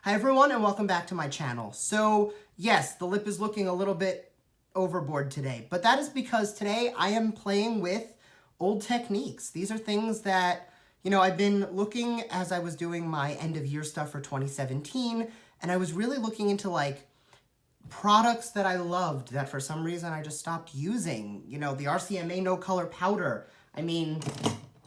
Hi everyone and welcome back to my channel. So yes, the lip is looking a little bit overboard today, but that is because today I am playing with old techniques. These are things that, I've been looking as I was doing my end of year stuff for 2017, and I was really looking into like products that I loved that for some reason I just stopped using. The RCMA No Color Powder. I mean,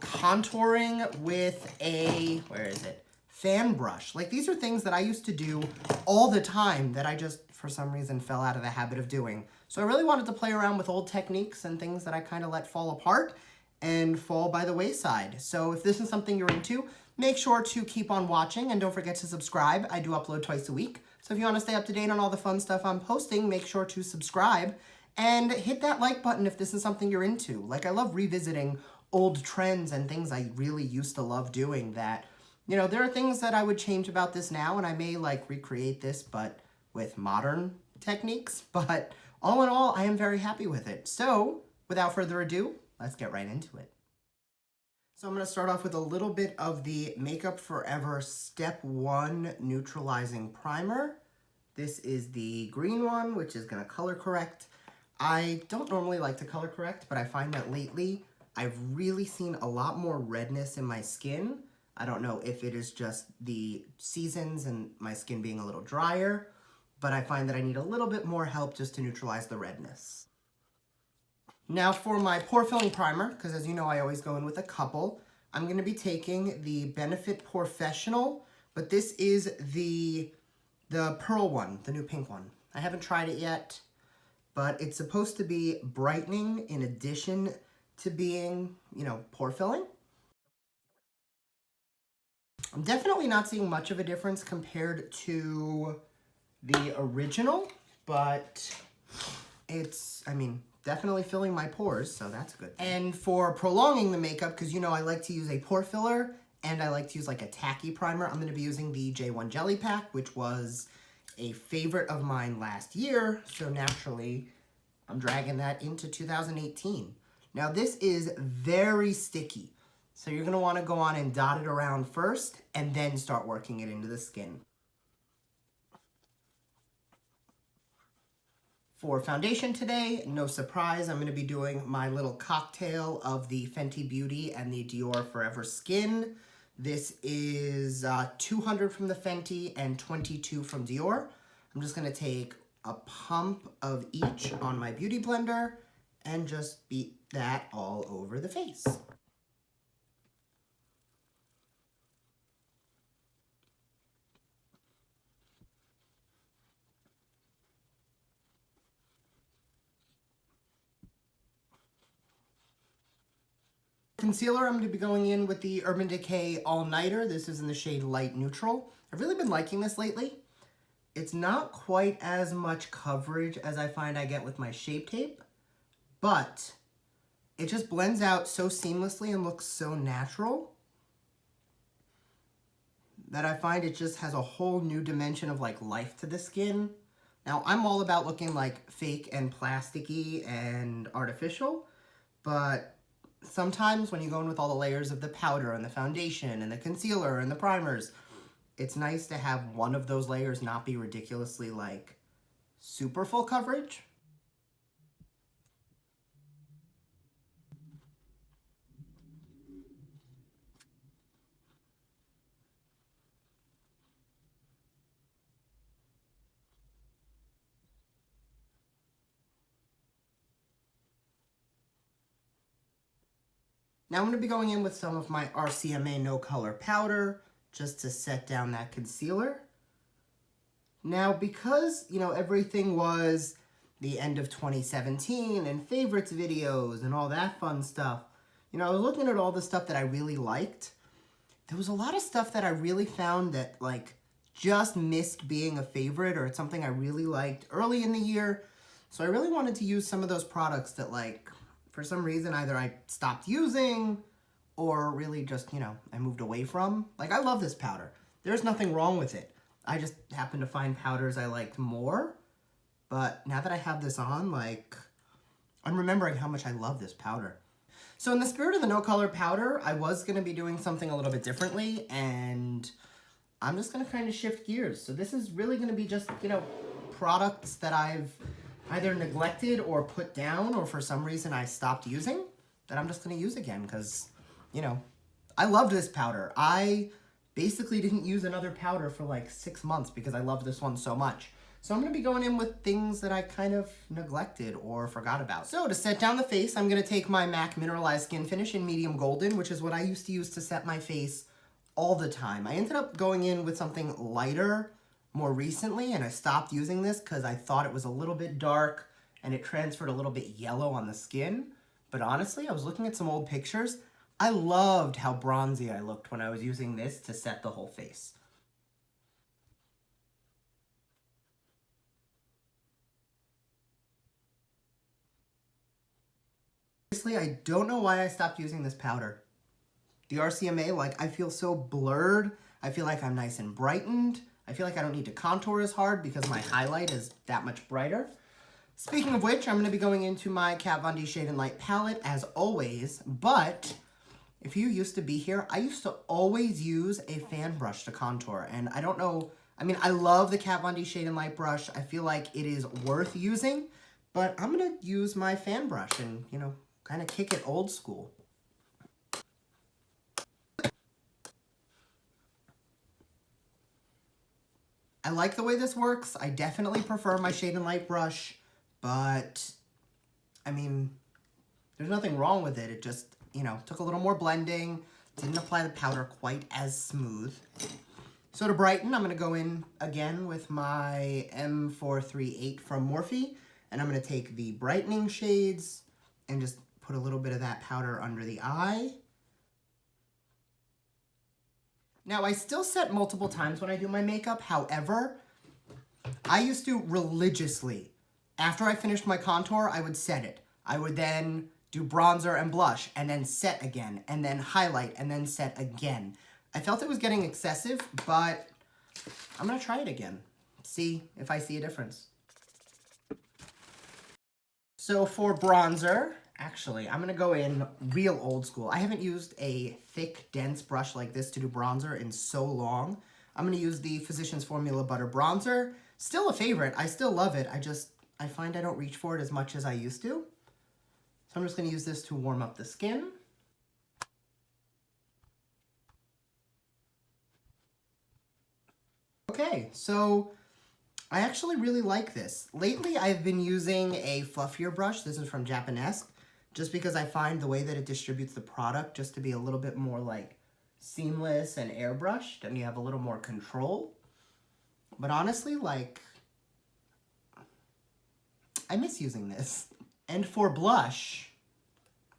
contouring with a, where is it? Fan brush. Like, these are things that I used to do all the time that I just, for some reason, fell out of the habit of doing. So I really wanted to play around with old techniques and things that I kind of let fall apart and fall by the wayside. So if this is something you're into, make sure to keep on watching and don't forget to subscribe. I do upload twice a week. So if you want to stay up to date on all the fun stuff I'm posting, make sure to subscribe and hit that like button if this is something you're into. Like, I love revisiting old trends and things I really used to love doing that, there are things that I would change about this now, and I may like recreate this, but with modern techniques. But all in all, I am very happy with it. So without further ado, let's get right into it. So I'm going to start off with a little bit of the Makeup Forever Step 1 Neutralizing Primer. This is the green one, which is going to color correct. I don't normally like to color correct, but I find that lately I've really seen a lot more redness in my skin. I don't know if it is just the seasons and my skin being a little drier, but I find that I need a little bit more help just to neutralize the redness. Now for my pore filling primer, because as you know I always go in with a couple, I'm going to be taking the Benefit POREfessional, but this is the pearl one, the new pink one. I haven't tried it yet, but it's supposed to be brightening in addition to being, pore filling. I'm definitely not seeing much of a difference compared to the original, but it's, definitely filling my pores, so that's good. And for prolonging the makeup, because I like to use a pore filler and I like to use like a tacky primer, I'm going to be using the J1 Jelly Pack, which was a favorite of mine last year, so naturally I'm dragging that into 2018. Now this is very sticky. So you're going to want to go on and dot it around first and then start working it into the skin. For foundation today, no surprise, I'm going to be doing my little cocktail of the Fenty Beauty and the Dior Forever Skin. This is 200 from the Fenty and 22 from Dior. I'm just going to take a pump of each on my beauty blender and just beat that all over the face. Concealer, I'm going to be going in with the Urban Decay All Nighter. This is in the shade Light Neutral. I've really been liking this lately. It's not quite as much coverage as I find I get with my Shape Tape, but it just blends out so seamlessly and looks so natural that I find it just has a whole new dimension of like life to the skin. Now, I'm all about looking like fake and plasticky and artificial, but sometimes when you go in with all the layers of the powder and the foundation and the concealer and the primers, it's nice to have one of those layers not be ridiculously like super full coverage. Now I'm going to be going in with some of my RCMA No Color Powder just to set down that concealer. Now because, everything was the end of 2017 and favorites videos and all that fun stuff, I was looking at all the stuff that I really liked. There was a lot of stuff that I really found that like just missed being a favorite, or it's something I really liked early in the year. So I really wanted to use some of those products that like, for some reason, either I stopped using or really just, I moved away from. Like, I love this powder. There's nothing wrong with it. I just happen to find powders I liked more. But now that I have this on, like, I'm remembering how much I love this powder. So in the spirit of the No Color Powder, I was going to be doing something a little bit differently, and I'm just gonna kind of shift gears. So this is really gonna be just, you know, products that I've either neglected or put down, or for some reason I stopped using, that I'm just gonna use again, because, you know, I loved this powder. I basically didn't use another powder for like 6 months because I love this one so much. So I'm gonna be going in with things that I kind of neglected or forgot about. So to set down the face, I'm gonna take my MAC Mineralized Skin Finish in medium golden, which is what I used to use to set my face all the time. I ended up going in with something lighter more recently, and I stopped using this because I thought it was a little bit dark and it transferred a little bit yellow on the skin. But honestly, I was looking at some old pictures. I loved how bronzy I looked when I was using this to set the whole face. Honestly, I don't know why I stopped using this powder. The RCMA, like, I feel so blurred. I feel like I'm nice and brightened. I feel like I don't need to contour as hard because my highlight is that much brighter. Speaking of which, I'm going to be going into my Kat Von D Shade and Light palette as always, but if you used to be here, I used to always use a fan brush to contour, and I don't know, I mean, I love the Kat Von D Shade and Light brush. I feel like it is worth using, but I'm going to use my fan brush and, you know, kind of kick it old school. I like the way this works. I definitely prefer my Shade and Light brush, but, I mean, there's nothing wrong with it. It just, you know, took a little more blending, didn't apply the powder quite as smooth. So to brighten, I'm going to go in again with my M438 from Morphe, and I'm going to take the brightening shades and just put a little bit of that powder under the eye. Now, I still set multiple times when I do my makeup. However, I used to religiously, after I finished my contour, I would set it. I would then do bronzer and blush, and then set again, and then highlight, and then set again. I felt it was getting excessive, but I'm gonna try it again. See if I see a difference. So for bronzer, actually, I'm gonna go in real old school. I haven't used a thick, dense brush like this to do bronzer in so long. I'm gonna use the Physicians Formula Butter Bronzer. Still a favorite, I still love it. I find I don't reach for it as much as I used to. So I'm just gonna use this to warm up the skin. Okay, so I actually really like this. Lately, I've been using a fluffier brush. This is from Japanesque, just because I find the way that it distributes the product just to be a little bit more like seamless and airbrushed, and you have a little more control. But honestly, like, I miss using this. And for blush,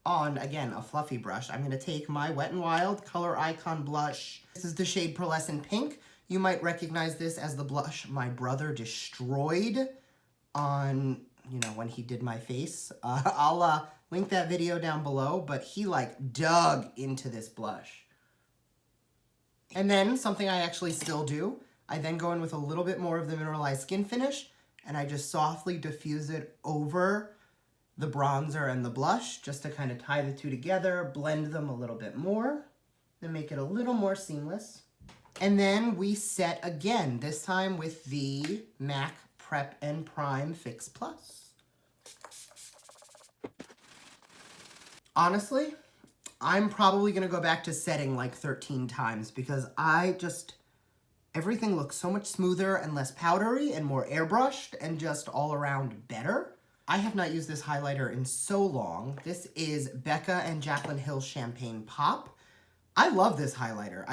on, again, a fluffy brush, I'm going to take my Wet n Wild Coloricon blush. This is the shade Pearlescent Pink. You might recognize this as the blush my brother destroyed on, you know, when he did my face. I'll link that video down below, but he, like, dug into this blush. And then, something I actually still do, I then go in with a little bit more of the Mineralized Skin Finish, and I just softly diffuse it over the bronzer and the blush, just to kind of tie the two together, blend them a little bit more, and make it a little more seamless. And then we set again, this time with the MAC Prep and Prime Fix Plus. Honestly, I'm probably going to go back to setting like 13 times because everything looks so much smoother and less powdery and more airbrushed and just all around better. I have not used this highlighter in so long. This is Becca and Jaclyn Hill Champagne Pop. I love this highlighter.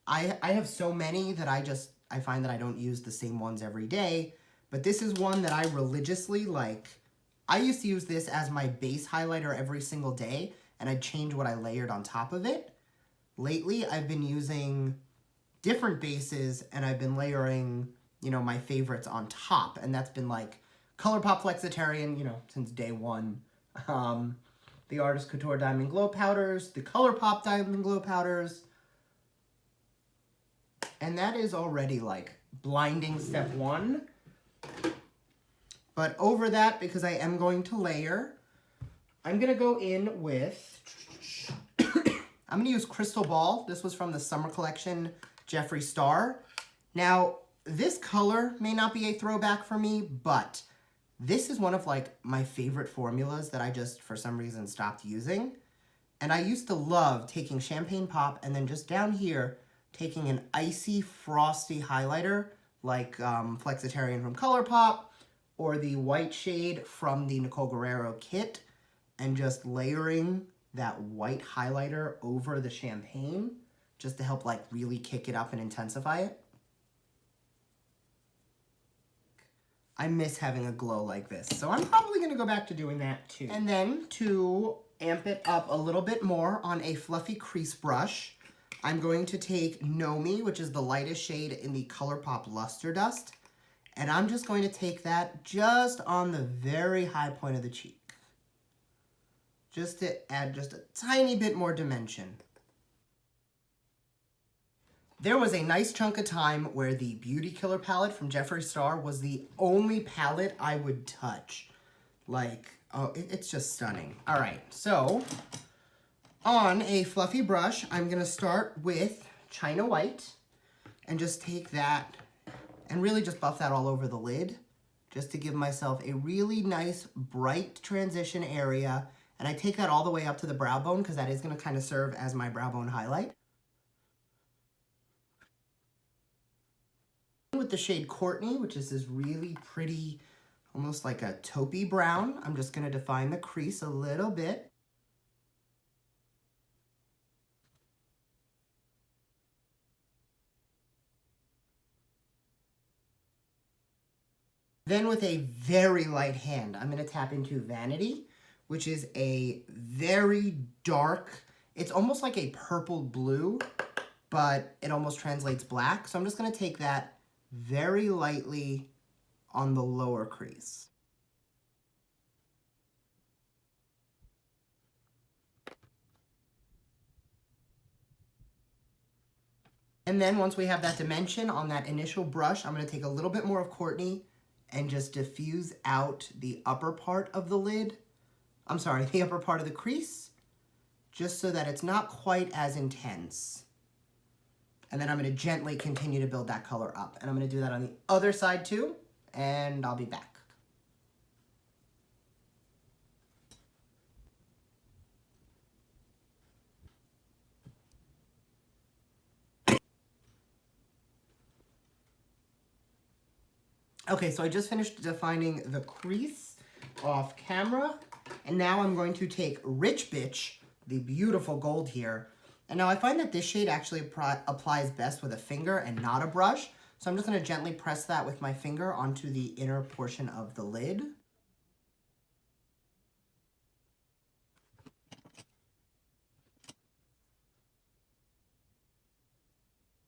I have so many that I find that I don't use the same ones every day, but this is one that I religiously like. I used to use this as my base highlighter every single day, and I'd change what I layered on top of it. Lately, I've been using different bases, and I've been layering, you know, my favorites on top, and that's been like ColourPop Flexitarian, you know, since day one. The Artist Couture Diamond Glow Powders, the ColourPop Diamond Glow Powders, and that is already like blinding step one. But over that, because I am going to layer, I'm going to go in with, I'm going to use Crystal Ball. This was from the summer collection, Jeffree Star. Now, this color may not be a throwback for me, but this is one of like my favorite formulas that I just, for some reason, stopped using. And I used to love taking Champagne Pop and then just down here, taking an icy, frosty highlighter like Flexitarian from ColourPop or the white shade from the Nicole Guerrero kit and just layering that white highlighter over the champagne just to help like really kick it up and intensify it. I miss having a glow like this, so I'm probably gonna go back to doing that too. And then to amp it up a little bit more on a fluffy crease brush, I'm going to take Nomi, which is the lightest shade in the ColourPop Luster Dust, and I'm just going to take that just on the very high point of the cheek, just to add just a tiny bit more dimension. There was a nice chunk of time where the Beauty Killer palette from Jeffree Star was the only palette I would touch. Like, oh, it's just stunning. All right, so on a fluffy brush, I'm gonna start with China White and just take that and really just buff that all over the lid just to give myself a really nice bright transition area. And I take that all the way up to the brow bone because that is gonna kind of serve as my brow bone highlight. With the shade Courtney, which is this really pretty, almost like a taupey brown, I'm just gonna define the crease a little bit. Then with a very light hand, I'm gonna tap into Vanity, which is a very dark, it's almost like a purple blue, but it almost translates black. So I'm just gonna take that very lightly on the lower crease. And then once we have that dimension on that initial brush, I'm gonna take a little bit more of Courtney and just diffuse out the upper part of the lid. I'm sorry, the upper part of the crease, just so that it's not quite as intense. And then I'm gonna gently continue to build that color up. And I'm gonna do that on the other side too, and I'll be back. Okay, so I just finished defining the crease off camera, and now I'm going to take Rich Bitch, the beautiful gold here. And now I find that this shade actually applies best with a finger and not a brush. So I'm just gonna gently press that with my finger onto the inner portion of the lid.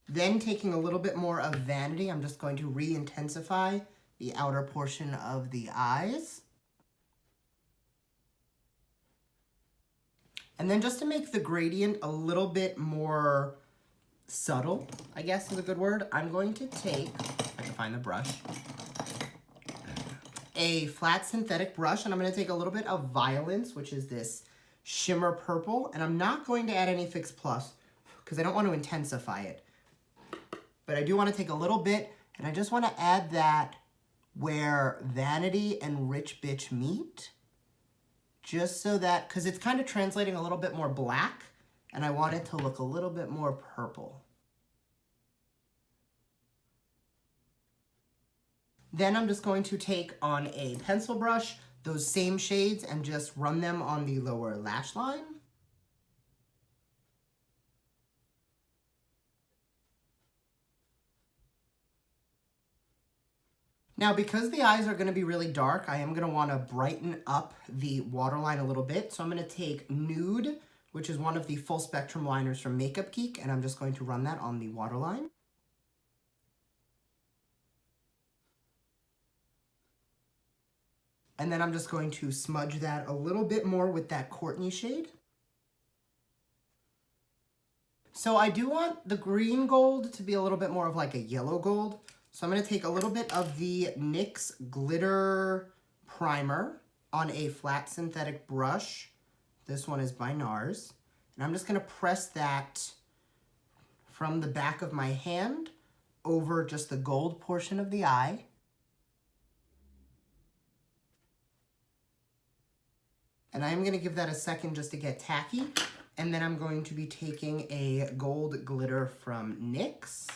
Then taking a little bit more of Vanity, I'm just going to re-intensify the outer portion of the eyes. And then just to make the gradient a little bit more subtle, I guess is a good word, I'm going to take, if I can find the brush, a flat synthetic brush, and I'm going to take a little bit of Violence, which is this shimmer purple, and I'm not going to add any Fix Plus because I don't want to intensify it. But I do want to take a little bit, and I just want to add that where Vanity and Rich Bitch meet, just so that, because it's kind of translating a little bit more black, and I want it to look a little bit more purple. Then I'm just going to take on a pencil brush those same shades and just run them on the lower lash line. Now, because the eyes are going to be really dark, I am going to want to brighten up the waterline a little bit. So I'm going to take Nude, which is one of the full spectrum liners from Makeup Geek, and I'm just going to run that on the waterline. And then I'm just going to smudge that a little bit more with that Courtney shade. So I do want the green gold to be a little bit more of like a yellow gold. So I'm going to take a little bit of the NYX Glitter Primer on a flat synthetic brush. This one is by NARS. And I'm just going to press that from the back of my hand over just the gold portion of the eye. And I'm going to give that a second just to get tacky. And then I'm going to be taking a gold glitter from NYX.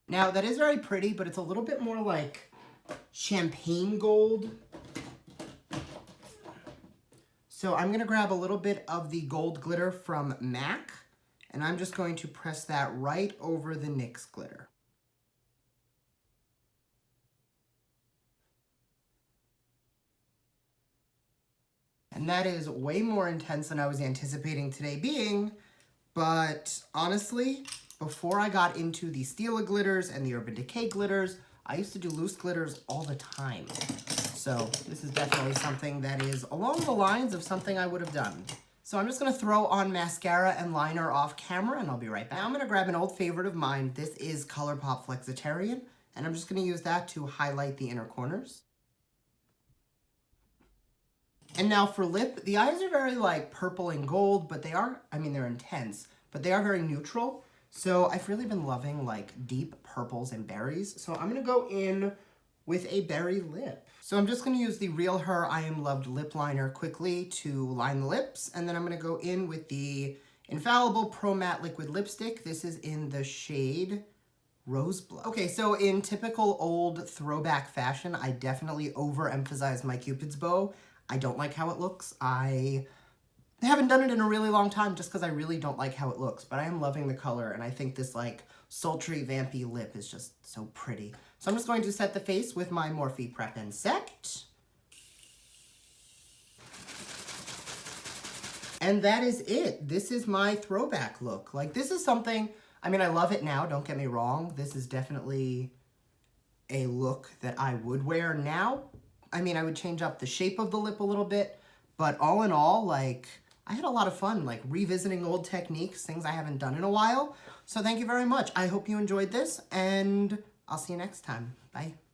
Now, that is very pretty, but it's a little bit more like champagne gold. So I'm going to grab a little bit of the gold glitter from MAC, and I'm just going to press that right over the NYX glitter. And that is way more intense than I was anticipating today being, but honestly, before I got into the Stila glitters and the Urban Decay glitters, I used to do loose glitters all the time. So this is definitely something that is along the lines of something I would have done. So I'm just going to throw on mascara and liner off camera, and I'll be right back. Now I'm going to grab an old favorite of mine. This is ColourPop Flexitarian, and I'm just going to use that to highlight the inner corners. And now for lip, the eyes are very like purple and gold, but they are, I mean, they're intense, but they are very neutral. So I've really been loving like deep purples and berries. So I'm going to go in with a berry lip. So I'm just going to use the Real Her I Am Loved lip liner quickly to line the lips. And then I'm going to go in with the Infallible Pro Matte Liquid Lipstick. This is in the shade Rose Blood. Okay, so in typical old throwback fashion, I definitely overemphasize my Cupid's bow. I don't like how it looks. I haven't done it in a really long time just because I really don't like how it looks, but I am loving the color, and I think this like sultry, vampy lip is just so pretty. So I'm just going to set the face with my Morphe Prep and Set. And that is it. This is my throwback look. Like, this is something, I mean, I love it now, don't get me wrong. This is definitely a look that I would wear now. I mean, I would change up the shape of the lip a little bit, but all in all, like, I had a lot of fun, like, revisiting old techniques, things I haven't done in a while. So thank you very much. I hope you enjoyed this, and I'll see you next time. Bye.